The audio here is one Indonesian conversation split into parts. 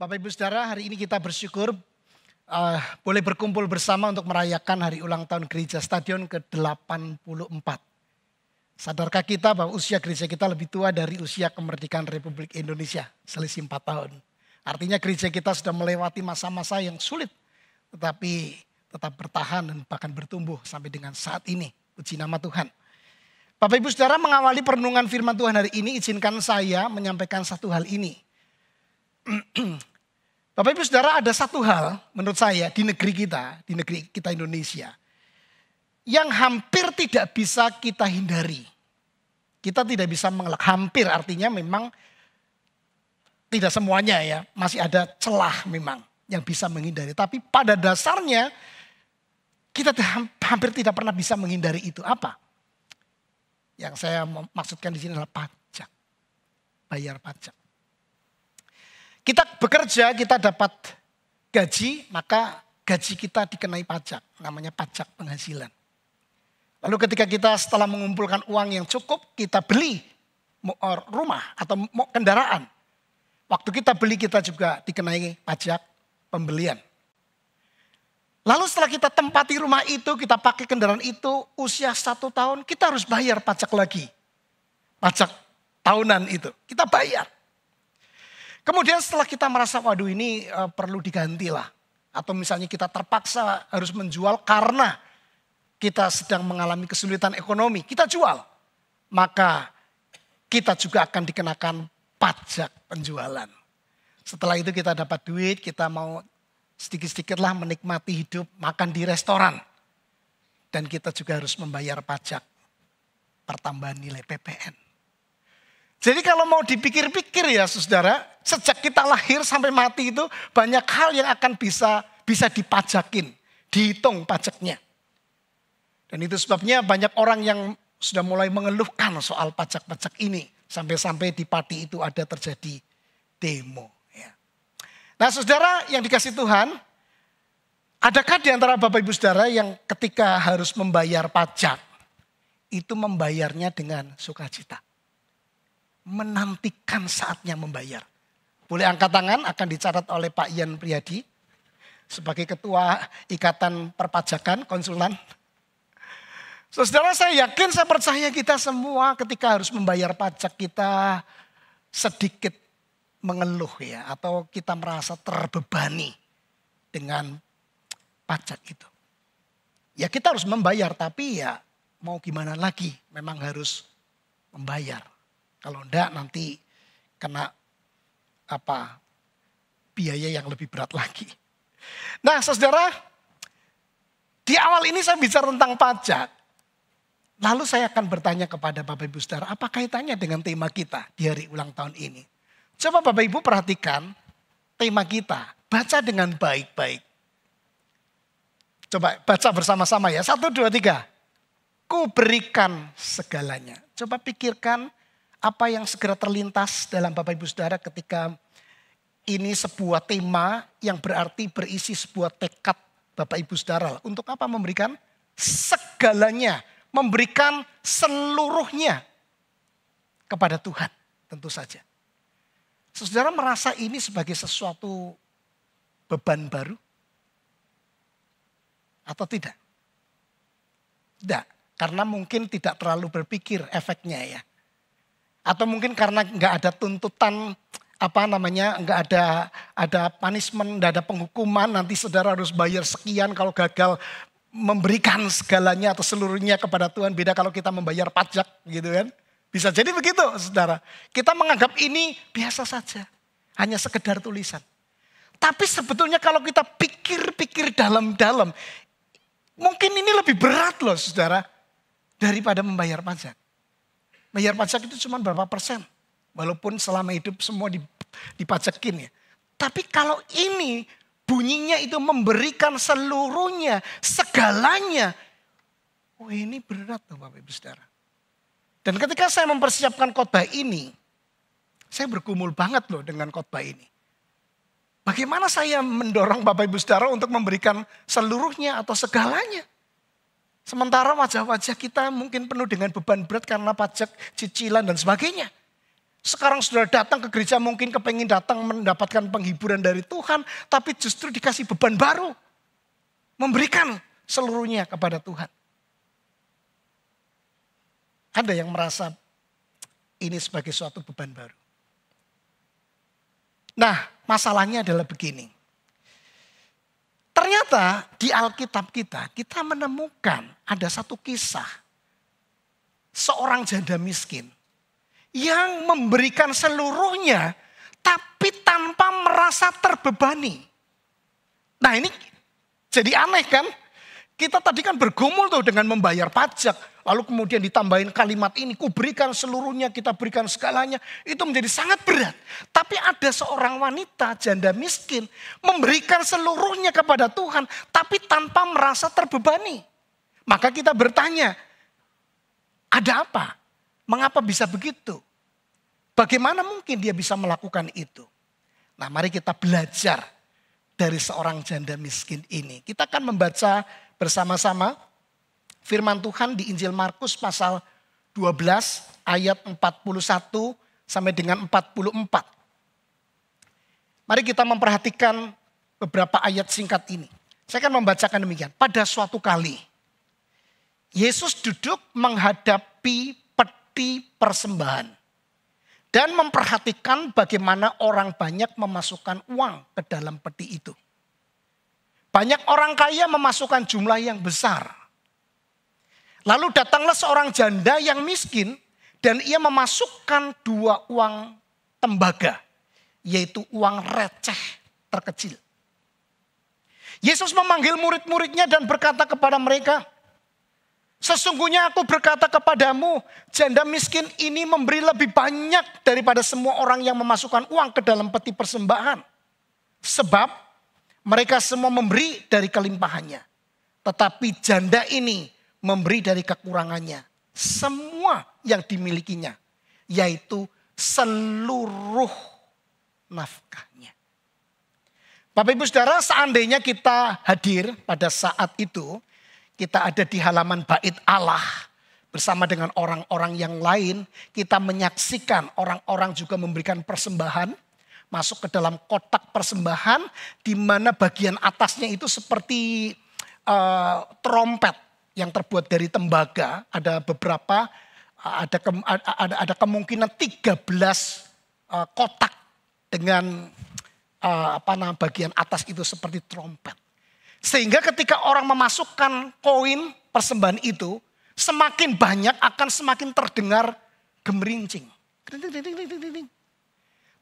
Bapak Ibu Saudara, hari ini kita bersyukur boleh berkumpul bersama untuk merayakan hari ulang tahun Gereja Stadion ke-84. Sadarkah kita bahwa usia gereja kita lebih tua dari usia kemerdekaan Republik Indonesia, selisih 4 tahun. Artinya gereja kita sudah melewati masa-masa yang sulit, tetapi tetap bertahan dan bahkan bertumbuh sampai dengan saat ini. Puji nama Tuhan. Bapak Ibu Saudara, mengawali perenungan firman Tuhan hari ini, izinkan saya menyampaikan satu hal ini. Bapak Ibu Saudara, ada satu hal menurut saya di negeri kita Indonesia, yang hampir tidak bisa kita hindari. Kita tidak bisa mengelak, hampir artinya memang tidak semuanya ya, masih ada celah memang yang bisa menghindari. Tapi pada dasarnya kita hampir tidak pernah bisa menghindari itu. Apa? Yang saya maksudkan di sini adalah pajak, bayar pajak. Kita bekerja, kita dapat gaji, maka gaji kita dikenai pajak, namanya pajak penghasilan. Lalu ketika kita setelah mengumpulkan uang yang cukup, kita beli rumah atau kendaraan. Waktu kita beli kita juga dikenai pajak pembelian. Lalu setelah kita tempati rumah itu, kita pakai kendaraan itu, usia 1 tahun, kita harus bayar pajak lagi. Pajak tahunan itu, kita bayar. Kemudian setelah kita merasa, waduh ini perlu diganti lah. Atau misalnya kita terpaksa harus menjual karena kita sedang mengalami kesulitan ekonomi, kita jual. Maka kita juga akan dikenakan pajak penjualan. Setelah itu kita dapat duit, kita mau sedikit-sedikit lah menikmati hidup, makan di restoran. Dan kita juga harus membayar pajak pertambahan nilai PPN. Jadi kalau mau dipikir-pikir ya saudara, sejak kita lahir sampai mati itu banyak hal yang akan bisa dipajakin, dihitung pajaknya. Dan itu sebabnya banyak orang yang sudah mulai mengeluhkan soal pajak-pajak ini. Sampai-sampai di Pati itu ada terjadi demo. Ya. Nah saudara yang dikasih Tuhan, adakah di antara Bapak Ibu Saudara yang ketika harus membayar pajak, itu membayarnya dengan sukacita? Menantikan saatnya membayar. Boleh angkat tangan, akan dicatat oleh Pak Ian Priyadi sebagai Ketua Ikatan Perpajakan, konsulan. Saudara, saya yakin, saya percaya kita semua ketika harus membayar pajak kita sedikit mengeluh ya, atau kita merasa terbebani dengan pajak itu. Ya kita harus membayar, tapi ya mau gimana lagi, memang harus membayar. Kalau enggak nanti kena biaya yang lebih berat lagi. Nah saudara, di awal ini saya bicara tentang pajak. Lalu saya akan bertanya kepada Bapak Ibu Saudara, apa kaitannya dengan tema kita di hari ulang tahun ini? Coba Bapak Ibu perhatikan tema kita, baca dengan baik-baik. Coba baca bersama-sama ya, 1, 2, 3. Ku berikan segalanya. Coba pikirkan apa yang segera terlintas dalam Bapak Ibu Saudara ketika ini sebuah tema yang berarti berisi sebuah tekad Bapak Ibu Saudara. Untuk apa memberikan segalanya, memberikan seluruhnya kepada Tuhan tentu saja. Saudara merasa ini sebagai sesuatu beban baru? Atau tidak? Tidak, karena mungkin tidak terlalu berpikir efeknya ya. Atau mungkin karena nggak ada tuntutan, nggak ada punishment, nggak ada penghukuman, nanti saudara harus bayar sekian kalau gagal memberikan segalanya atau seluruhnya kepada Tuhan. Beda kalau kita membayar pajak gitu kan. Bisa jadi begitu saudara. Kita menganggap ini biasa saja, hanya sekedar tulisan. Tapi sebetulnya kalau kita pikir-pikir dalam-dalam, mungkin ini lebih berat loh saudara, daripada membayar pajak. Bayar pajak itu cuma berapa persen. Walaupun selama hidup semua dipajakin ya. Tapi kalau ini bunyinya itu memberikan seluruhnya, segalanya. Oh ini berat loh Bapak Ibu Saudara. Dan ketika saya mempersiapkan khotbah ini, saya bergumul banget loh dengan khotbah ini. Bagaimana saya mendorong Bapak Ibu Saudara untuk memberikan seluruhnya atau segalanya. Sementara wajah-wajah kita mungkin penuh dengan beban berat karena pajak, cicilan dan sebagainya. Sekarang sudah datang ke gereja mungkin kepengen datang mendapatkan penghiburan dari Tuhan. Tapi justru dikasih beban baru. Memberikan seluruhnya kepada Tuhan. Ada yang merasa ini sebagai suatu beban baru. Nah, masalahnya adalah begini. Ternyata di Alkitab kita menemukan ada satu kisah. Seorang janda miskin yang memberikan seluruhnya tapi tanpa merasa terbebani. Nah ini jadi aneh kan? Kita tadi kan bergumul tuh dengan membayar pajak. Lalu kemudian ditambahin kalimat ini, ku berikan seluruhnya, kita berikan segalanya. Itu menjadi sangat berat. Tapi ada seorang wanita janda miskin memberikan seluruhnya kepada Tuhan. Tapi tanpa merasa terbebani. Maka kita bertanya, ada apa? Mengapa bisa begitu? Bagaimana mungkin dia bisa melakukan itu? Nah mari kita belajar dari seorang janda miskin ini. Kita akan membaca bersama-sama firman Tuhan di Injil Markus pasal 12 ayat 41 sampai dengan 44. Mari kita memperhatikan beberapa ayat singkat ini. Saya akan membacakan demikian. Pada suatu kali Yesus duduk menghadapi peti persembahan dan memperhatikan bagaimana orang banyak memasukkan uang ke dalam peti itu. Banyak orang kaya memasukkan jumlah yang besar. Lalu datanglah seorang janda yang miskin dan ia memasukkan 2 uang tembaga, yaitu uang receh terkecil. Yesus memanggil murid-muridnya dan berkata kepada mereka, sesungguhnya aku berkata kepadamu, janda miskin ini memberi lebih banyak daripada semua orang yang memasukkan uang ke dalam peti persembahan. Sebab mereka semua memberi dari kelimpahannya. Tetapi janda ini memberi dari kekurangannya. Semua yang dimilikinya. Yaitu seluruh nafkahnya. Bapak Ibu Saudara, seandainya kita hadir pada saat itu. Kita ada di halaman bait Allah. Bersama dengan orang-orang yang lain. Kita menyaksikan orang-orang juga memberikan persembahan. Masuk ke dalam kotak persembahan di mana bagian atasnya itu seperti trompet yang terbuat dari tembaga. Ada beberapa, ada kemungkinan 13 kotak dengan bagian atas itu seperti trompet. Sehingga ketika orang memasukkan koin persembahan itu, semakin banyak akan semakin terdengar gemerincing.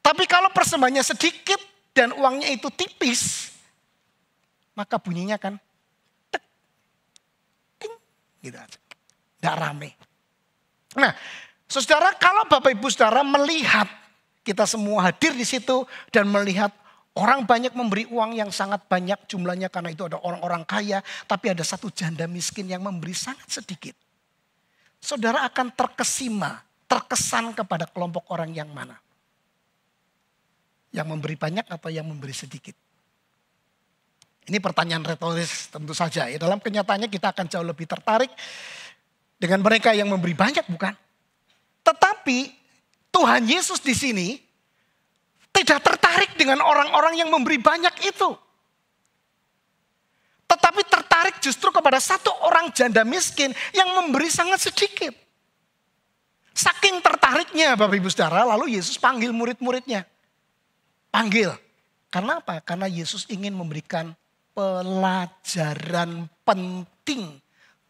Tapi kalau persembahannya sedikit dan uangnya itu tipis, maka bunyinya kan tek, ting, gitu aja. Nggak rame. Nah, saudara, kalau Bapak Ibu Saudara melihat kita semua hadir di situ dan melihat orang banyak memberi uang yang sangat banyak jumlahnya karena itu ada orang-orang kaya, tapi ada satu janda miskin yang memberi sangat sedikit. Saudara akan terkesima, terkesan kepada kelompok orang yang mana? Yang memberi banyak atau yang memberi sedikit? Ini pertanyaan retoris tentu saja. Ya, dalam kenyataannya kita akan jauh lebih tertarik dengan mereka yang memberi banyak, bukan? Tetapi Tuhan Yesus di sini tidak tertarik dengan orang-orang yang memberi banyak itu. Tetapi tertarik justru kepada satu orang janda miskin yang memberi sangat sedikit. Saking tertariknya Bapak Ibu Saudara, lalu Yesus panggil murid-muridnya. Panggil. Karena apa? Karena Yesus ingin memberikan pelajaran penting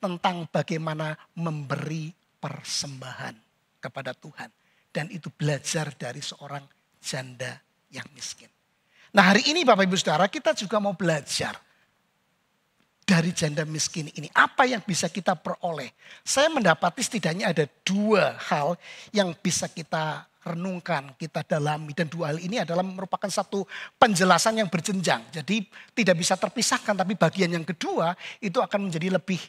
tentang bagaimana memberi persembahan kepada Tuhan. Dan itu belajar dari seorang janda yang miskin. Nah hari ini Bapak Ibu Saudara, kita juga mau belajar dari janda miskin ini. Apa yang bisa kita peroleh? Saya mendapati setidaknya ada 2 hal yang bisa kita renungkan, kita dalami. Dan 2 hal ini adalah merupakan satu penjelasan yang berjenjang. Jadi tidak bisa terpisahkan, tapi bagian yang kedua itu akan menjadi lebih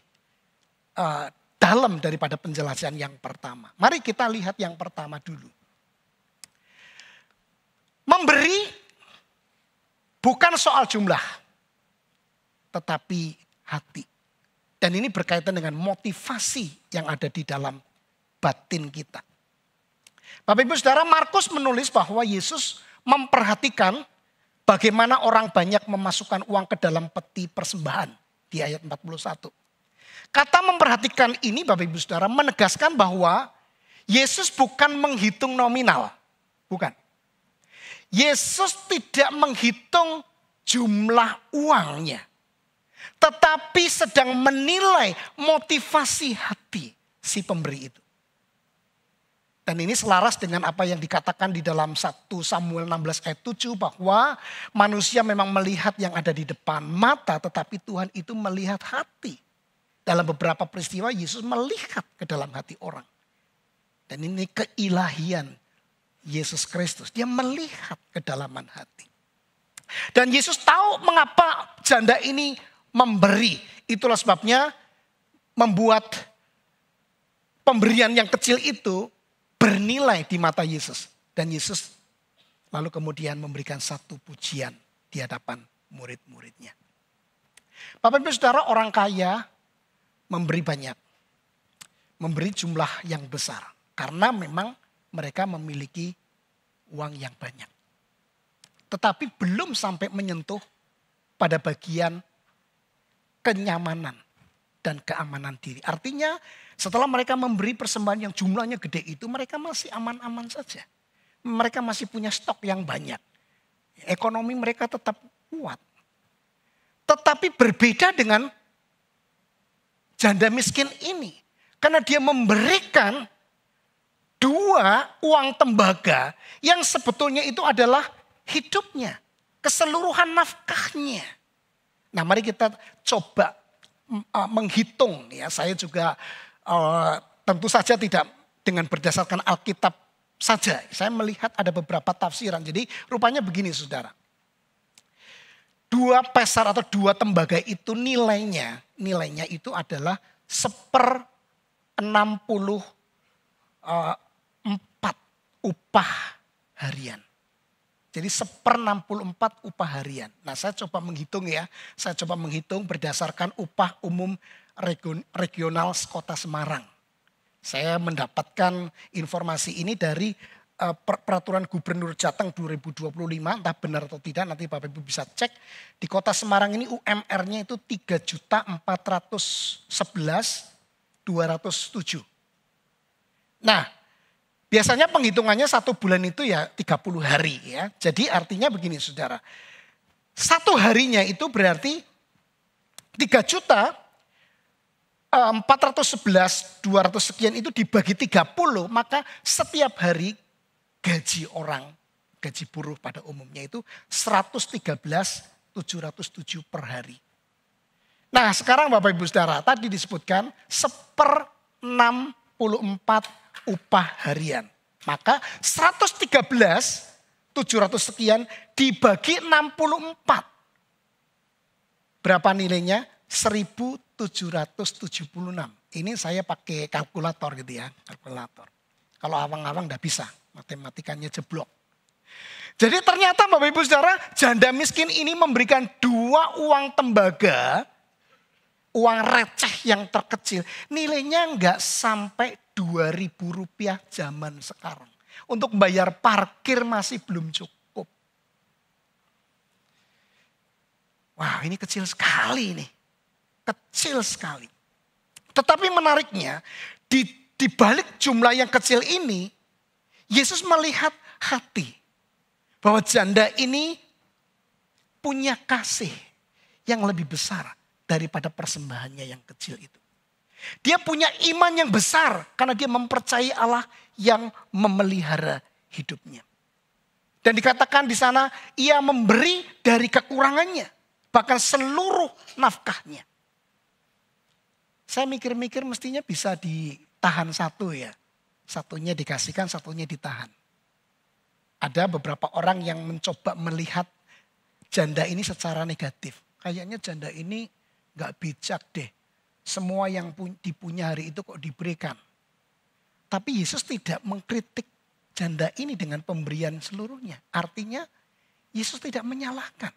dalam daripada penjelasan yang pertama. Mari kita lihat yang pertama dulu. Memberi bukan soal jumlah, tetapi hati. Dan ini berkaitan dengan motivasi yang ada di dalam batin kita. Bapak Ibu Saudara, Markus menulis bahwa Yesus memperhatikan bagaimana orang banyak memasukkan uang ke dalam peti persembahan di ayat 41. Kata memperhatikan ini Bapak Ibu Saudara menegaskan bahwa Yesus bukan menghitung nominal. Bukan. Yesus tidak menghitung jumlah uangnya. Tetapi sedang menilai motivasi hati si pemberi itu. Dan ini selaras dengan apa yang dikatakan di dalam 1 Samuel 16 ayat 7 bahwa manusia memang melihat yang ada di depan mata, tetapi Tuhan itu melihat hati. Dalam beberapa peristiwa Yesus melihat ke dalam hati orang. Dan ini keilahian Yesus Kristus. Dia melihat kedalaman hati. Dan Yesus tahu mengapa janda ini memberi. Itulah sebabnya membuat pemberian yang kecil itu bernilai di mata Yesus. Dan Yesus lalu kemudian memberikan satu pujian di hadapan murid-muridnya. Bapak Ibu Saudara, orang kaya memberi banyak. Memberi jumlah yang besar. Karena memang mereka memiliki uang yang banyak. Tetapi belum sampai menyentuh pada bagian kenyamanan dan keamanan diri. Artinya setelah mereka memberi persembahan yang jumlahnya gede itu, mereka masih aman-aman saja. Mereka masih punya stok yang banyak. Ekonomi mereka tetap kuat. Tetapi berbeda dengan janda miskin ini. Karena dia memberikan 2 uang tembaga yang sebetulnya itu adalah hidupnya. Keseluruhan nafkahnya. Nah mari kita coba menghitung ya. Saya juga tentu saja tidak dengan berdasarkan Alkitab saja. Saya melihat ada beberapa tafsiran. Jadi rupanya begini saudara. 2 peser atau 2 tembaga itu nilainya itu adalah 1/64 upah harian. Jadi 1/64 upah harian. Nah saya coba menghitung ya. Saya coba menghitung berdasarkan upah umum regional kota Semarang. Saya mendapatkan informasi ini dari peraturan gubernur Jateng 2025. Entah benar atau tidak nanti Bapak Ibu bisa cek. Di kota Semarang ini UMR-nya itu 3.411.207. Nah biasanya penghitungannya 1 bulan itu ya 30 hari ya. Jadi artinya begini saudara. 1 harinya itu berarti 3.411.200 sekian itu dibagi 30. Maka setiap hari gaji buruh pada umumnya itu 113.707 per hari. Nah sekarang Bapak Ibu Saudara tadi disebutkan 1/64 upah harian. Maka 113.700 sekian dibagi 64. Berapa nilainya? 1.776. Ini saya pakai kalkulator gitu ya. Kalkulator. Kalau awang-awang enggak bisa. Matematikanya jeblok. Jadi ternyata Bapak Ibu Saudara janda miskin ini memberikan 2 uang tembaga. Uang receh yang terkecil. Nilainya enggak sampai Rp2.000 zaman sekarang. Untuk bayar parkir masih belum cukup. Wah ini kecil sekali nih. Kecil sekali. Tetapi menariknya di balik jumlah yang kecil ini. Yesus melihat hati. Bahwa janda ini punya kasih yang lebih besar daripada persembahannya yang kecil itu. Dia punya iman yang besar karena dia mempercayai Allah yang memelihara hidupnya. Dan dikatakan di sana ia memberi dari kekurangannya, bahkan seluruh nafkahnya. Saya mikir-mikir mestinya bisa ditahan satu ya. Satunya dikasihkan, satunya ditahan. Ada beberapa orang yang mencoba melihat janda ini secara negatif. Kayaknya janda ini gak bijak deh. Semua yang dipunya hari itu kok diberikan. Tapi Yesus tidak mengkritik janda ini dengan pemberian seluruhnya. Artinya Yesus tidak menyalahkan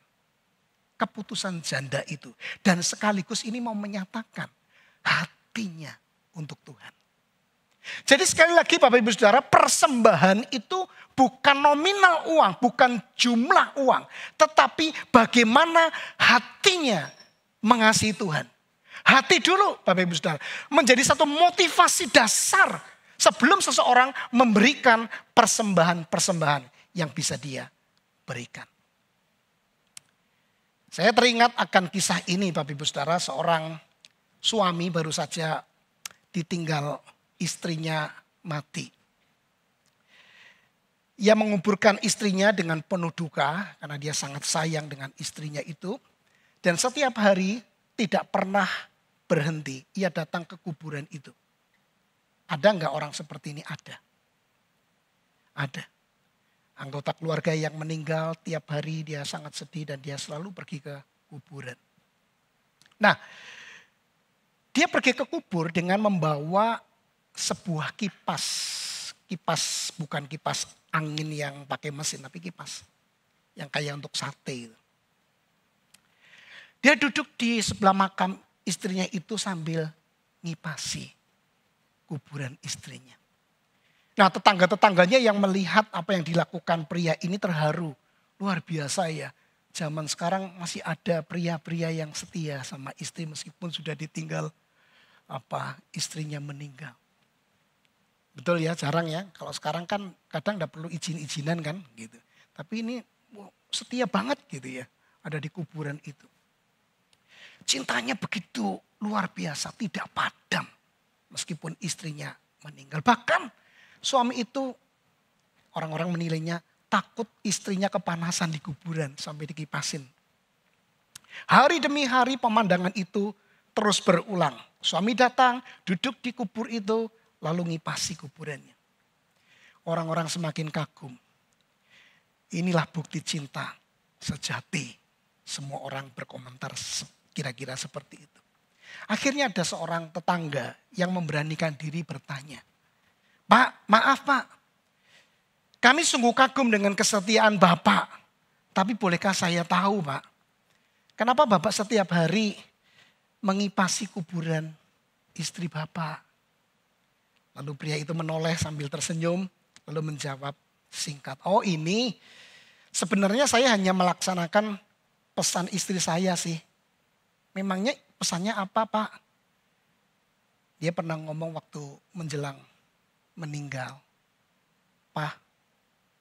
keputusan janda itu. Dan sekaligus ini mau menyatakan hatinya untuk Tuhan. Jadi sekali lagi Bapak Ibu Saudara, persembahan itu bukan nominal uang, bukan jumlah uang. Tetapi bagaimana hatinya mengasihi Tuhan. Hati dulu Bapak Ibu Saudara, menjadi satu motivasi dasar sebelum seseorang memberikan persembahan-persembahan yang bisa dia berikan. Saya teringat akan kisah ini Bapak Ibu Saudara, seorang suami baru saja ditinggal istrinya mati. Ia menguburkan istrinya dengan penuh duka karena dia sangat sayang dengan istrinya itu. Dan setiap hari tidak pernah berhenti, ia datang ke kuburan itu. Ada enggak orang seperti ini? Ada. Ada. Anggota keluarga yang meninggal tiap hari dia sangat sedih dan dia selalu pergi ke kuburan. Nah, dia pergi ke kubur dengan membawa sebuah kipas. Kipas bukan kipas angin yang pakai mesin, tapi kipas yang kayak untuk sate. Dia duduk di sebelah makam istrinya itu sambil ngipasi kuburan istrinya. Nah, tetangga-tetangganya yang melihat apa yang dilakukan pria ini terharu. Luar biasa ya. Zaman sekarang masih ada pria-pria yang setia sama istri meskipun sudah ditinggal istrinya meninggal. Betul ya, jarang ya. Kalau sekarang kan kadang enggak perlu izin-izinan kan gitu. Tapi ini setia banget gitu ya. Ada di kuburan itu. Cintanya begitu luar biasa, tidak padam meskipun istrinya meninggal. Bahkan suami itu orang-orang menilainya takut istrinya kepanasan di kuburan sampai dikipasin. Hari demi hari pemandangan itu terus berulang. Suami datang, duduk di kubur itu, lalu ngipasi kuburannya. Orang-orang semakin kagum. Inilah bukti cinta sejati. Semua orang berkomentar kira-kira seperti itu. Akhirnya ada seorang tetangga yang memberanikan diri bertanya, "Pak, maaf Pak, kami sungguh kagum dengan kesetiaan Bapak. Tapi bolehkah saya tahu Pak, kenapa Bapak setiap hari mengipasi kuburan istri Bapak?" Lalu pria itu menoleh sambil tersenyum, lalu menjawab singkat, "Oh ini sebenarnya saya hanya melaksanakan pesan istri saya sih." "Memangnya pesannya apa Pak?" Dia pernah ngomong waktu menjelang meninggal, "Pak,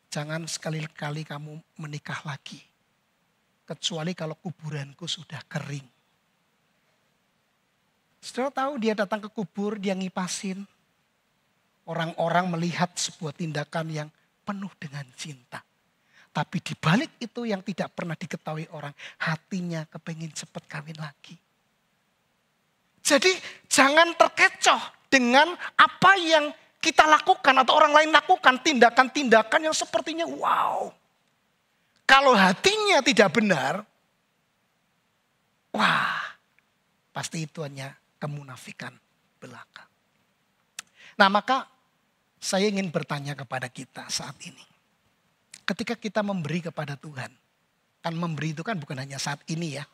jangan sekali-kali kamu menikah lagi. Kecuali kalau kuburanku sudah kering." Saudara tahu dia datang ke kubur, dia ngipasin. Orang-orang melihat sebuah tindakan yang penuh dengan cinta. Tapi di balik itu yang tidak pernah diketahui orang, hatinya kepengin cepat kawin lagi. Jadi jangan terkecoh dengan apa yang kita lakukan atau orang lain lakukan, tindakan-tindakan yang sepertinya wow. Kalau hatinya tidak benar, wah, pasti itu hanya kemunafikan belaka. Nah, maka saya ingin bertanya kepada kita saat ini. Ketika kita memberi kepada Tuhan, kan memberi itu kan bukan hanya saat ini ya.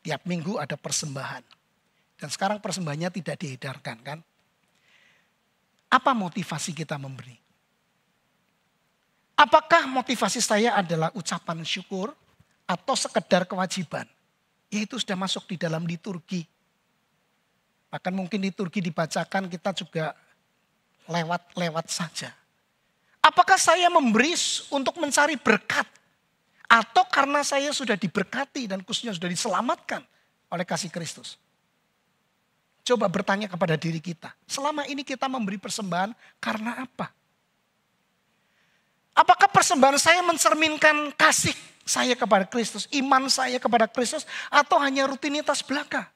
Tiap minggu ada persembahan. Dan sekarang persembahannya tidak diedarkan kan. Apa motivasi kita memberi? Apakah motivasi saya adalah ucapan syukur atau sekedar kewajiban? Yaitu sudah masuk di dalam liturgi. Bahkan mungkin liturgi dibacakan kita juga lewat-lewat saja. Apakah saya memberi untuk mencari berkat? Atau karena saya sudah diberkati dan khususnya sudah diselamatkan oleh kasih Kristus? Coba bertanya kepada diri kita. Selama ini kita memberi persembahan karena apa? Apakah persembahan saya mencerminkan kasih saya kepada Kristus, iman saya kepada Kristus, atau hanya rutinitas belaka?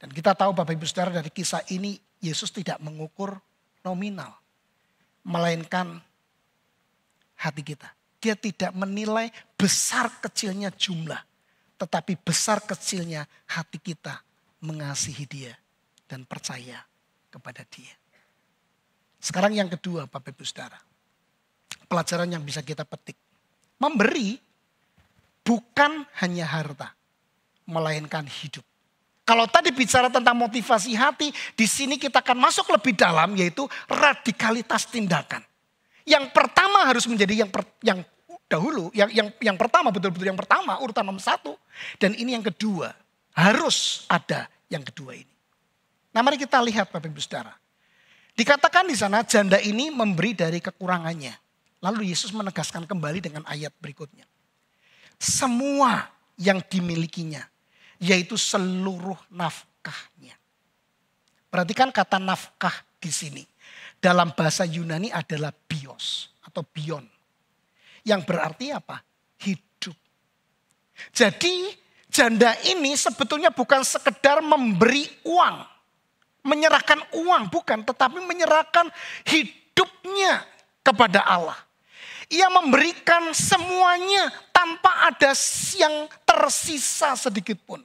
Dan kita tahu Bapak Ibu Saudara dari kisah ini, Yesus tidak mengukur nominal, melainkan hati kita. Dia tidak menilai besar kecilnya jumlah, tetapi besar kecilnya hati kita mengasihi dia dan percaya kepada dia. Sekarang yang kedua Bapak Ibu Saudara, pelajaran yang bisa kita petik. Memberi bukan hanya harta, melainkan hidup. Kalau tadi bicara tentang motivasi hati, di sini kita akan masuk lebih dalam, yaitu radikalitas tindakan. Yang pertama harus menjadi yang dahulu, yang pertama, betul-betul yang pertama, urutan nomor 1. Dan ini yang kedua, harus ada yang kedua ini. Nah, mari kita lihat Bapak Ibu Saudara. Dikatakan di sana janda ini memberi dari kekurangannya. Lalu Yesus menegaskan kembali dengan ayat berikutnya. Semua yang dimilikinya, yaitu seluruh nafkahnya. Perhatikan kata nafkah di sini. Dalam bahasa Yunani adalah bios atau bion. Yang berarti apa? Hidup. Jadi janda ini sebetulnya bukan sekedar memberi uang. Menyerahkan uang, bukan. Tetapi menyerahkan hidupnya kepada Allah. Ia memberikan semuanya tanpa ada yang tersisa sedikit pun.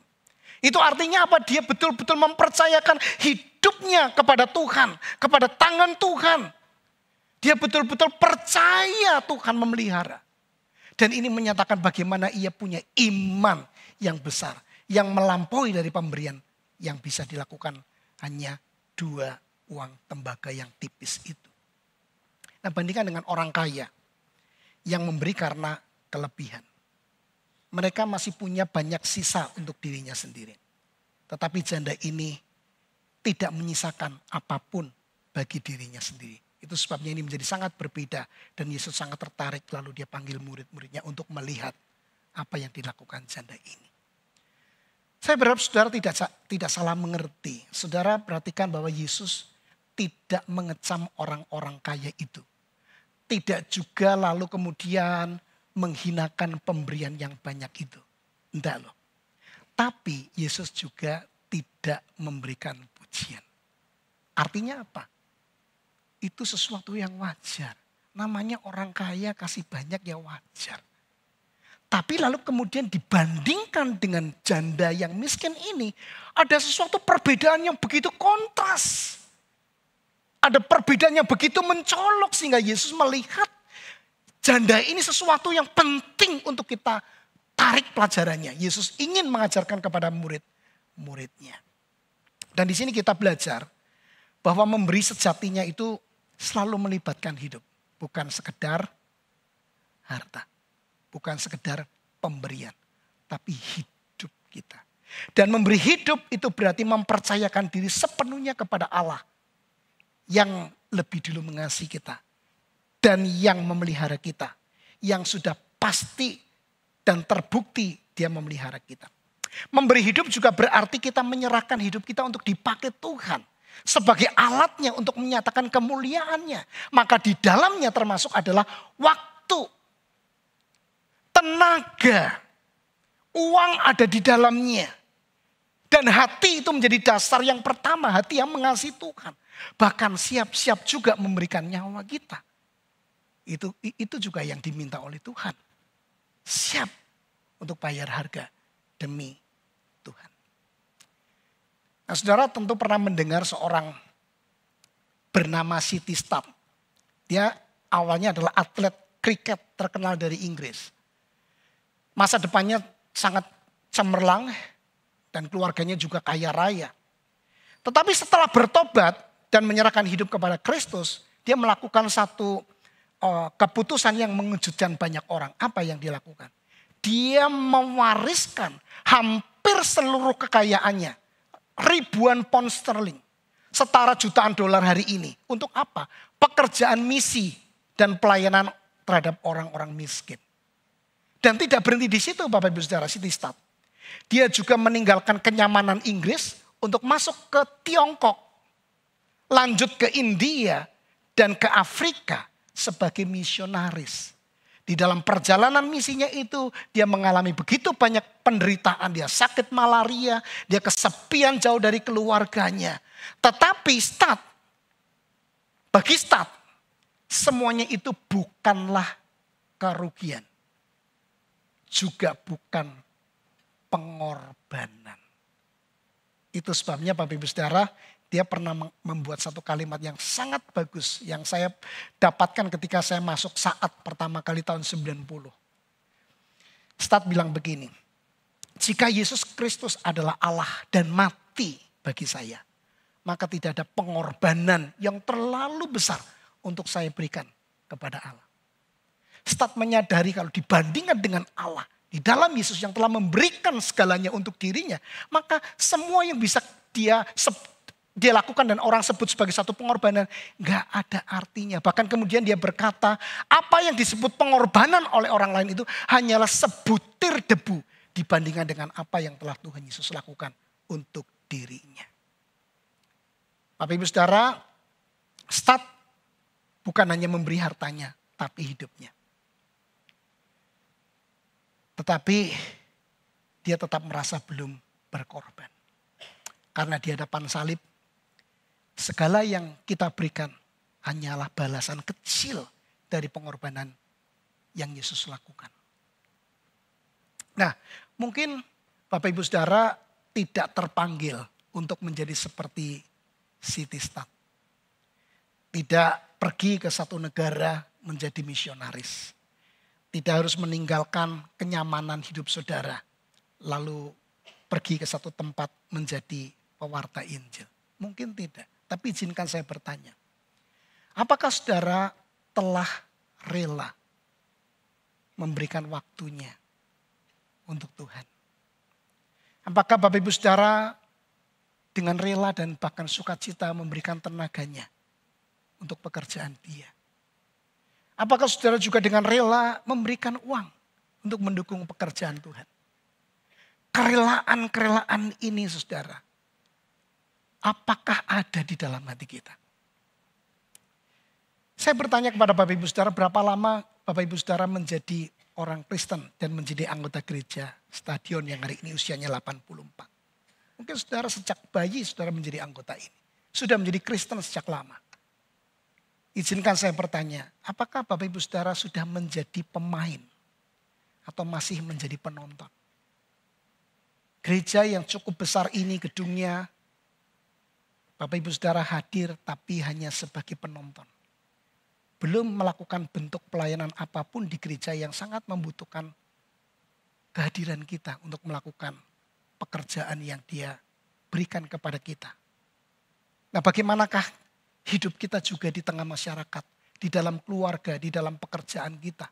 Itu artinya apa? Dia betul-betul mempercayakan hidupnya kepada Tuhan. Kepada tangan Tuhan. Dia betul-betul percaya Tuhan memelihara. Dan ini menyatakan bagaimana ia punya iman yang besar. Yang melampaui dari pemberian yang bisa dilakukan hanya 2 uang tembaga yang tipis itu. Nah, bandingkan dengan orang kaya yang memberi karena kelebihan. Mereka masih punya banyak sisa untuk dirinya sendiri. Tetapi janda ini tidak menyisakan apapun bagi dirinya sendiri. Itu sebabnya ini menjadi sangat berbeda. Dan Yesus sangat tertarik lalu dia panggil murid-muridnya untuk melihat apa yang dilakukan janda ini. Saya berharap saudara tidak salah mengerti. Saudara perhatikan bahwa Yesus tidak mengecam orang-orang kaya itu. Tidak juga lalu kemudian menghinakan pemberian yang banyak itu. Enggak loh. Tapi Yesus juga tidak memberikan pujian. Artinya apa? Itu sesuatu yang wajar. Namanya orang kaya kasih banyak ya wajar. Tapi lalu kemudian dibandingkan dengan janda yang miskin ini. Ada sesuatu perbedaan yang begitu kontras. Ada perbedaan yang begitu mencolok sehingga Yesus melihat janda ini sesuatu yang penting untuk kita tarik pelajarannya. Yesus ingin mengajarkan kepada murid-muridnya. Dan di sini kita belajar bahwa memberi sejatinya itu selalu melibatkan hidup. Bukan sekedar harta. Bukan sekedar pemberian. Tapi hidup kita. Dan memberi hidup itu berarti mempercayakan diri sepenuhnya kepada Allah. Yang lebih dulu mengasihi kita. Dan yang memelihara kita. Yang sudah pasti dan terbukti dia memelihara kita. Memberi hidup juga berarti kita menyerahkan hidup kita untuk dipakai Tuhan. Sebagai alatnya untuk menyatakan kemuliaannya. Maka di dalamnya termasuk adalah waktu. Tenaga. Uang ada di dalamnya. Dan hati itu menjadi dasar yang pertama. Hati yang mengasihi Tuhan. Bahkan siap-siap juga memberikan nyawa kita. Itu juga yang diminta oleh Tuhan. Siap untuk bayar harga demi Tuhan. Nah, saudara tentu pernah mendengar seorang bernama Siti Stapp. Dia awalnya adalah atlet kriket terkenal dari Inggris. Masa depannya sangat cemerlang dan keluarganya juga kaya raya. Tetapi setelah bertobat dan menyerahkan hidup kepada Kristus, dia melakukan satu keputusan yang mengejutkan banyak orang. Apa yang dia lakukan? Dia mewariskan hampir seluruh kekayaannya. Ribuan pound sterling. Setara jutaan dolar hari ini. Untuk apa? Pekerjaan misi dan pelayanan terhadap orang-orang miskin. Dan tidak berhenti di situ Bapak Ibu Saudara, Siti Stapp. Dia juga meninggalkan kenyamanan Inggris untuk masuk ke Tiongkok. Lanjut ke India dan ke Afrika sebagai misionaris. Di dalam perjalanan misinya itu dia mengalami begitu banyak penderitaan. Dia sakit malaria, dia kesepian jauh dari keluarganya. Tetapi bagi Stapp, semuanya itu bukanlah kerugian. Juga bukan pengorbanan. Itu sebabnya Bapak Ibu Saudara, dia pernah membuat satu kalimat yang sangat bagus. Yang saya dapatkan ketika saya masuk saat pertama kali tahun 90. Stapp bilang begini. Jika Yesus Kristus adalah Allah dan mati bagi saya, maka tidak ada pengorbanan yang terlalu besar untuk saya berikan kepada Allah. Start menyadari kalau dibandingkan dengan Allah, di dalam Yesus yang telah memberikan segalanya untuk dirinya, maka semua yang bisa dia lakukan dan orang sebut sebagai satu pengorbanan, gak ada artinya. Bahkan kemudian dia berkata, apa yang disebut pengorbanan oleh orang lain itu hanyalah sebutir debu dibandingkan dengan apa yang telah Tuhan Yesus lakukan untuk dirinya. Bapak Ibu Saudara, start bukan hanya memberi hartanya, tapi hidupnya. Tetapi dia tetap merasa belum berkorban. Karena di hadapan salib, segala yang kita berikan hanyalah balasan kecil dari pengorbanan yang Yesus lakukan. Nah, mungkin Bapak Ibu Saudara tidak terpanggil untuk menjadi seperti Siti Stad. Tidak pergi ke satu negara menjadi misionaris. Tidak harus meninggalkan kenyamanan hidup saudara. Lalu pergi ke satu tempat menjadi pewarta Injil. Mungkin tidak. Tapi izinkan saya bertanya. Apakah saudara telah rela memberikan waktunya untuk Tuhan? Apakah Bapak Ibu Saudara dengan rela dan bahkan sukacita memberikan tenaganya untuk pekerjaan dia? Apakah saudara juga dengan rela memberikan uang untuk mendukung pekerjaan Tuhan? Kerelaan ini saudara, apakah ada di dalam hati kita? Saya bertanya kepada Bapak Ibu Saudara, berapa lama Bapak Ibu Saudara menjadi orang Kristen dan menjadi anggota gereja Stadion yang hari ini usianya 84. Mungkin saudara sejak bayi saudara menjadi anggota ini. Sudah menjadi Kristen sejak lama. Izinkan saya bertanya, apakah Bapak Ibu Saudara sudah menjadi pemain atau masih menjadi penonton? Gereja yang cukup besar ini gedungnya, Bapak Ibu Saudara hadir tapi hanya sebagai penonton. Belum melakukan bentuk pelayanan apapun di gereja yang sangat membutuhkan kehadiran kita untuk melakukan pekerjaan yang dia berikan kepada kita. Nah, bagaimanakah hidup kita juga di tengah masyarakat, di dalam keluarga, di dalam pekerjaan kita?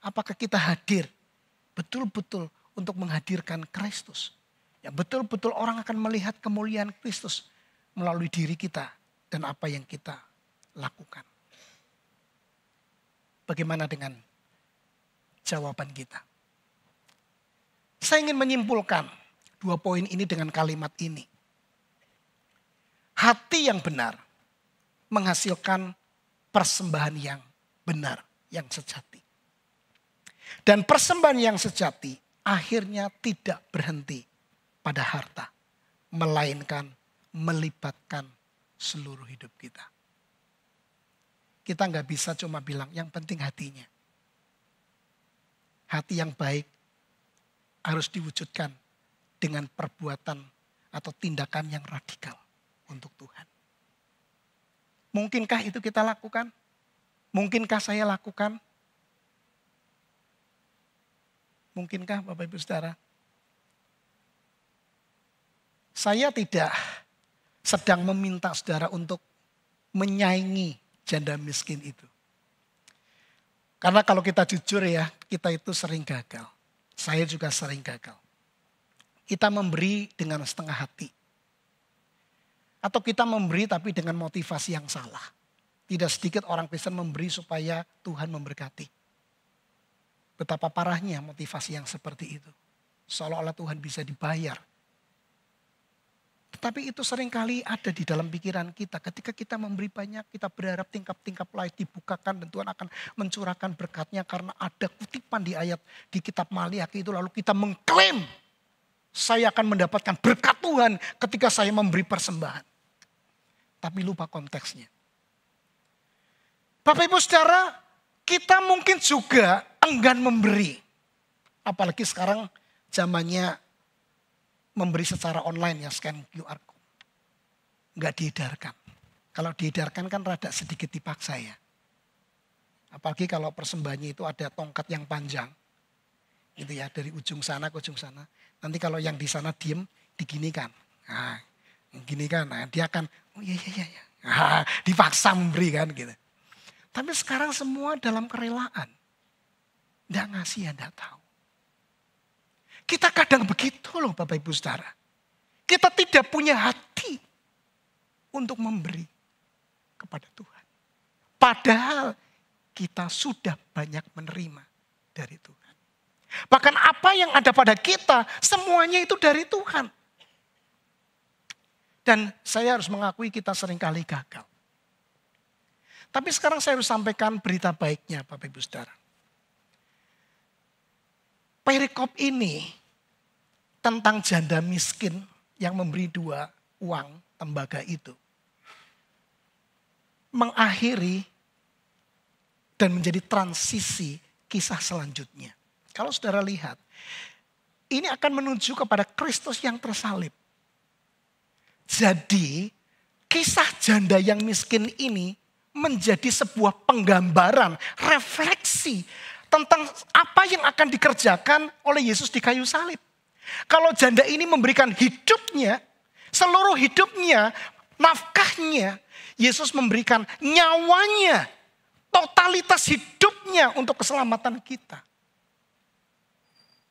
Apakah kita hadir betul-betul untuk menghadirkan Kristus? Ya, betul-betul orang akan melihat kemuliaan Kristus melalui diri kita dan apa yang kita lakukan. Bagaimana dengan jawaban kita? Saya ingin menyimpulkan 2 poin ini dengan kalimat ini. Hati yang benar menghasilkan persembahan yang benar, yang sejati. Dan persembahan yang sejati akhirnya tidak berhenti pada harta, melainkan melibatkan seluruh hidup kita. Kita nggak bisa cuma bilang yang penting hatinya. Hati yang baik harus diwujudkan dengan perbuatan atau tindakan yang radikal untuk Tuhan. Mungkinkah itu kita lakukan? Mungkinkah saya lakukan? Mungkinkah Bapak Ibu Saudara? Saya tidak sedang meminta saudara untuk menyaingi janda miskin itu. Karena kalau kita jujur ya, kita itu sering gagal. Saya juga sering gagal. Kita memberi dengan setengah hati. Atau kita memberi tapi dengan motivasi yang salah. Tidak sedikit orang Kristen memberi supaya Tuhan memberkati. Betapa parahnya motivasi yang seperti itu. Seolah-olah Tuhan bisa dibayar. Tetapi itu seringkali ada di dalam pikiran kita. Ketika kita memberi banyak, kita berharap tingkap-tingkap lain dibukakan dan Tuhan akan mencurahkan berkatnya. Karena ada kutipan di ayat di kitab Maliaki itu lalu kita mengklaim. Saya akan mendapatkan berkat Tuhan ketika saya memberi persembahan. Tapi lupa konteksnya. Bapak Ibu Saudara, kita mungkin juga enggan memberi. Apalagi sekarang zamannya memberi secara online ya, scan QR code. Enggak diedarkan. Kalau diedarkan kan rada sedikit dipaksa ya. Apalagi kalau persembahannya itu ada tongkat yang panjang. gitu ya, dari ujung sana ke ujung sana. Nanti kalau yang di sana diem, diginikan. Nah, ginikan, nah, dia akan, oh iya, iya, iya. Nah, dipaksa memberi kan gitu. Tapi sekarang semua dalam kerelaan. Nggak ngasih, ya nggak tahu. Kita kadang begitu loh Bapak Ibu Saudara. Kita tidak punya hati untuk memberi kepada Tuhan. Padahal kita sudah banyak menerima dari Tuhan. Bahkan apa yang ada pada kita, semuanya itu dari Tuhan. Dan saya harus mengakui kita seringkali gagal. Tapi sekarang saya harus sampaikan berita baiknya Bapak Ibu Saudara. Perikop ini tentang janda miskin yang memberi 2 uang tembaga itu. Mengakhiri dan menjadi transisi kisah selanjutnya. Kalau saudara lihat, ini akan menuju kepada Kristus yang tersalib. Jadi kisah janda yang miskin ini menjadi sebuah penggambaran, refleksi tentang apa yang akan dikerjakan oleh Yesus di kayu salib. Kalau janda ini memberikan hidupnya, seluruh hidupnya, nafkahnya, Yesus memberikan nyawanya, totalitas hidupnya untuk keselamatan kita.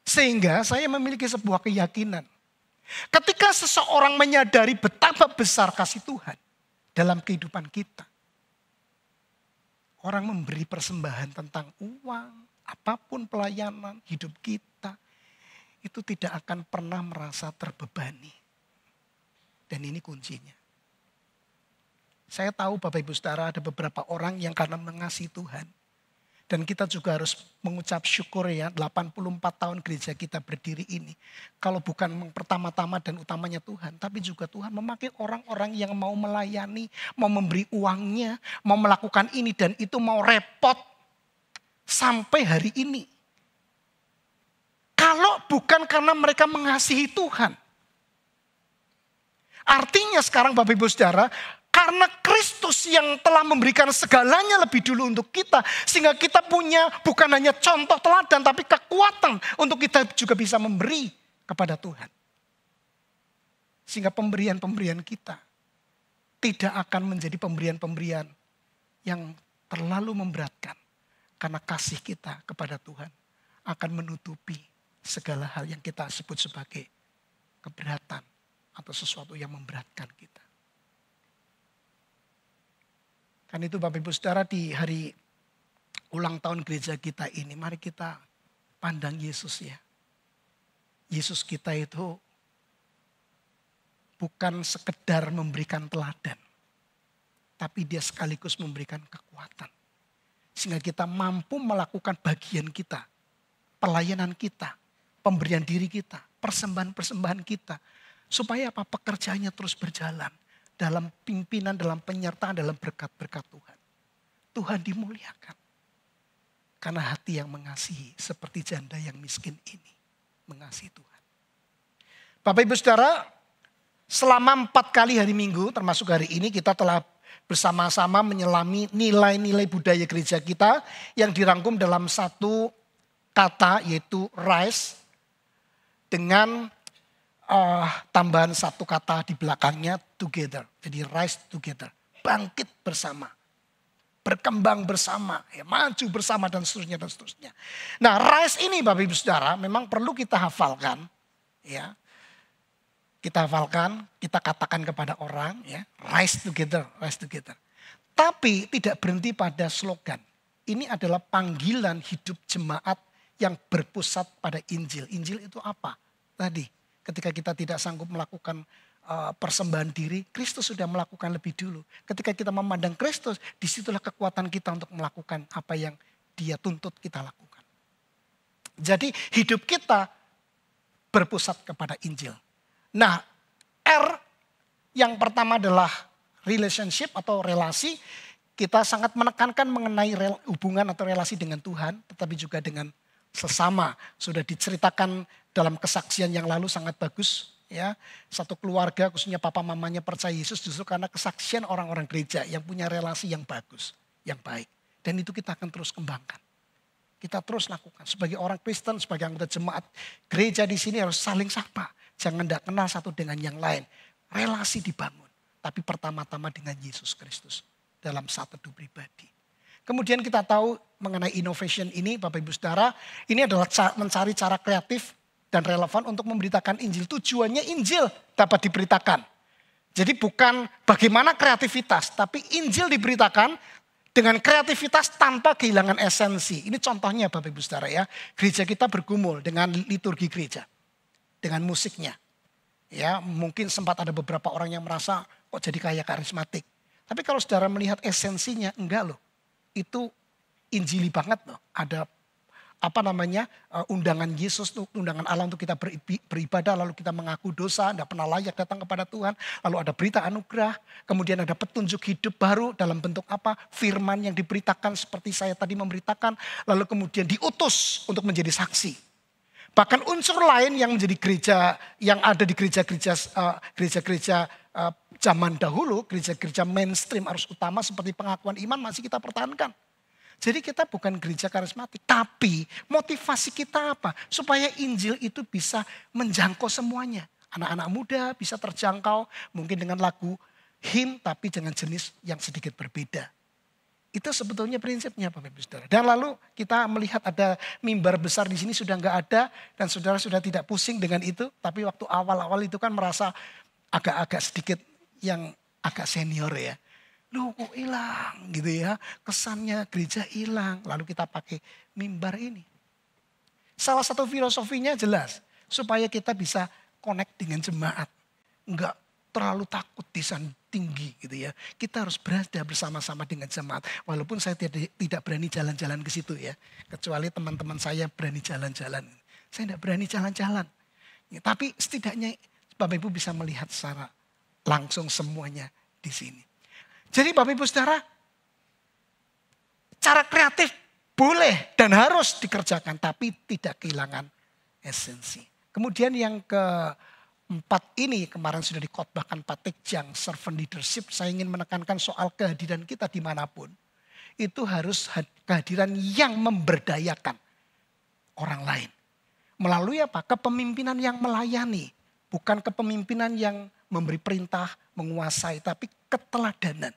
Sehingga saya memiliki sebuah keyakinan. Ketika seseorang menyadari betapa besar kasih Tuhan dalam kehidupan kita. Orang memberi persembahan tentang uang, apapun pelayanan hidup kita. Itu tidak akan pernah merasa terbebani. Dan ini kuncinya. Saya tahu Bapak Ibu Saudara ada beberapa orang yang karena mengasihi Tuhan. Dan kita juga harus mengucap syukur ya 84 tahun gereja kita berdiri ini. Kalau bukan pertama-tama dan utamanya Tuhan. Tapi juga Tuhan memakai orang-orang yang mau melayani, mau memberi uangnya, mau melakukan ini dan itu, mau repot. Sampai hari ini. Kalau bukan karena mereka mengasihi Tuhan. Artinya sekarang Bapak Ibu Saudara, karena Kristus yang telah memberikan segalanya lebih dulu untuk kita. Sehingga kita punya bukan hanya contoh teladan, tapi kekuatan untuk kita juga bisa memberi kepada Tuhan. Sehingga pemberian-pemberian kita tidak akan menjadi pemberian-pemberian yang terlalu memberatkan. Karena kasih kita kepada Tuhan akan menutupi segala hal yang kita sebut sebagai keberatan atau sesuatu yang memberatkan kita. Kan itu Bapak Ibu Saudara, di hari ulang tahun gereja kita ini, mari kita pandang Yesus ya. Yesus kita itu bukan sekedar memberikan teladan. Tapi dia sekaligus memberikan kekuatan. Sehingga kita mampu melakukan bagian kita. Pelayanan kita. Pemberian diri kita. Persembahan-persembahan kita. Supaya apa? Pekerjaannya terus berjalan. Dalam pimpinan, dalam penyertaan, dalam berkat-berkat Tuhan. Tuhan dimuliakan. Karena hati yang mengasihi seperti janda yang miskin ini. Mengasihi Tuhan. Bapak Ibu Saudara, selama 4 kali hari Minggu termasuk hari ini kita telah bersama-sama menyelami nilai-nilai budaya gereja kita yang dirangkum dalam satu kata yaitu rise dengan tambahan satu kata di belakangnya together. Jadi rise together. Bangkit bersama. Berkembang bersama. Ya, maju bersama dan seterusnya dan seterusnya. Nah rise ini Bapak Ibu Saudara memang perlu kita hafalkan. Ya. Kita hafalkan, kita katakan kepada orang. Ya, rise together, rise together. Tapi tidak berhenti pada slogan. Ini adalah panggilan hidup jemaat yang berpusat pada Injil. Injil itu apa? Tadi. Ketika kita tidak sanggup melakukan persembahan diri, Kristus sudah melakukan lebih dulu. Ketika kita memandang Kristus, disitulah kekuatan kita untuk melakukan apa yang Dia tuntut kita lakukan. Jadi hidup kita berpusat kepada Injil. Nah, R yang pertama adalah relationship atau relasi. Kita sangat menekankan mengenai hubungan atau relasi dengan Tuhan, tetapi juga dengan sesama. Sudah diceritakan dalam kesaksian yang lalu sangat bagus. Ya, satu keluarga khususnya papa mamanya percaya Yesus justru karena kesaksian orang-orang gereja yang punya relasi yang bagus, yang baik. Dan itu kita akan terus kembangkan. Kita terus lakukan. Sebagai orang Kristen, sebagai anggota jemaat gereja di sini harus saling sapa. Jangan tidak kenal satu dengan yang lain. Relasi dibangun. Tapi pertama-tama dengan Yesus Kristus. Dalam satu pribadi. Kemudian kita tahu mengenai innovation ini Bapak Ibu Saudara. Ini adalah mencari cara kreatif dan relevan untuk memberitakan Injil. Tujuannya Injil dapat diberitakan. Jadi bukan bagaimana kreativitas. Tapi Injil diberitakan dengan kreativitas tanpa kehilangan esensi. Ini contohnya Bapak Ibu Saudara ya. Gereja kita bergumul dengan liturgi gereja. Dengan musiknya. Ya, mungkin sempat ada beberapa orang yang merasa kok jadi kayak karismatik. Tapi kalau saudara melihat esensinya, enggak loh. Itu injili banget loh. Ada undangan Yesus, undangan Allah untuk kita beribadah. Lalu kita mengaku dosa, tidak pernah layak datang kepada Tuhan. Lalu ada berita anugerah. Kemudian ada petunjuk hidup baru dalam bentuk apa? Firman yang diberitakan seperti saya tadi memberitakan. Lalu kemudian diutus untuk menjadi saksi. Bahkan unsur lain yang menjadi gereja, yang ada di gereja-gereja zaman dahulu, gereja-gereja mainstream arus utama seperti pengakuan iman masih kita pertahankan. Jadi kita bukan gereja karismatik, tapi motivasi kita apa? Supaya Injil itu bisa menjangkau semuanya. Anak-anak muda bisa terjangkau mungkin dengan lagu hymn tapi dengan jenis yang sedikit berbeda. Itu sebetulnya prinsipnya Bapak Ibu Saudara. Dan lalu kita melihat ada mimbar besar di sini sudah nggak ada dan saudara sudah tidak pusing dengan itu. Tapi waktu awal-awal itu kan merasa agak-agak sedikit yang agak senior ya. Loh kok hilang gitu ya. Kesannya gereja hilang. Lalu kita pakai mimbar ini. Salah satu filosofinya jelas. Supaya kita bisa connect dengan jemaat. Enggak terlalu takut di sana tinggi gitu ya. Kita harus berada bersama-sama dengan jemaat. Walaupun saya tidak berani jalan-jalan ke situ ya. Kecuali teman-teman saya berani jalan-jalan. Saya tidak berani jalan-jalan. Ya, tapi setidaknya Bapak Ibu bisa melihat secara langsung semuanya di sini. Jadi Bapak Ibu Saudara, cara kreatif boleh dan harus dikerjakan. Tapi tidak kehilangan esensi. Kemudian yang keempat ini kemarin sudah dikhotbahkan Pak Tegjang, servant leadership. Saya ingin menekankan soal kehadiran kita dimanapun. Itu harus kehadiran yang memberdayakan orang lain. Melalui apa? Kepemimpinan yang melayani. Bukan kepemimpinan yang memberi perintah, menguasai. Tapi keteladanan.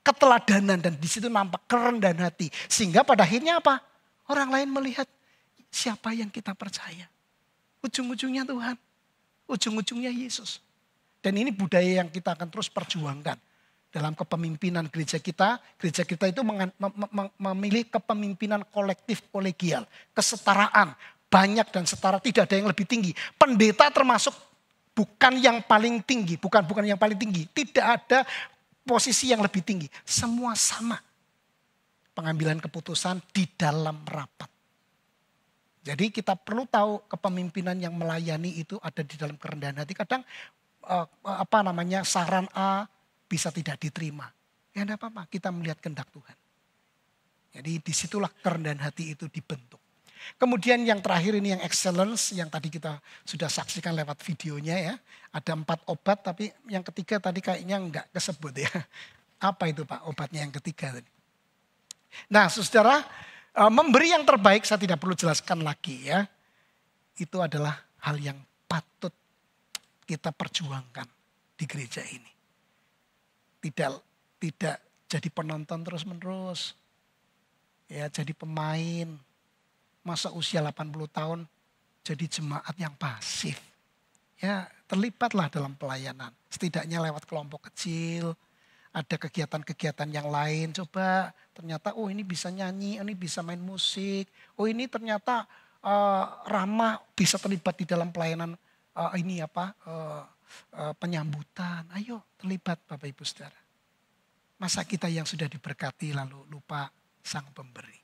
Keteladanan dan di situ nampak kerendahan hati. Sehingga pada akhirnya apa? Orang lain melihat siapa yang kita percaya. Ujung-ujungnya Tuhan. Ujung-ujungnya Yesus. Dan ini budaya yang kita akan terus perjuangkan. Dalam kepemimpinan gereja kita itu memilih kepemimpinan kolektif kolegial. Kesetaraan, banyak dan setara, tidak ada yang lebih tinggi. Pendeta termasuk bukan yang paling tinggi, bukan yang paling tinggi. Tidak ada posisi yang lebih tinggi. Semua sama. Pengambilan keputusan di dalam rapat. Jadi kita perlu tahu kepemimpinan yang melayani itu ada di dalam kerendahan hati. Kadang saran A bisa tidak diterima. Ya enggak apa-apa, kita melihat kehendak Tuhan. Jadi disitulah kerendahan hati itu dibentuk. Kemudian yang terakhir ini yang excellence yang tadi kita sudah saksikan lewat videonya ya. Ada 4 obat tapi yang ketiga tadi kayaknya enggak kesebut ya. Apa itu Pak obatnya yang ketiga tadi? Nah saudara, memberi yang terbaik saya tidak perlu jelaskan lagi ya. Itu adalah hal yang patut kita perjuangkan di gereja ini. Tidak jadi penonton terus-menerus. Ya, jadi pemain. Masa usia 80 tahun jadi jemaat yang pasif. Ya, terlibatlah dalam pelayanan. Setidaknya lewat kelompok kecil. Ada kegiatan-kegiatan yang lain. Coba ternyata ini bisa nyanyi, ini bisa main musik. Ini ternyata ramah bisa terlibat di dalam pelayanan penyambutan. Ayo terlibat Bapak Ibu Saudara. Masa kita yang sudah diberkati lalu lupa sang pemberi.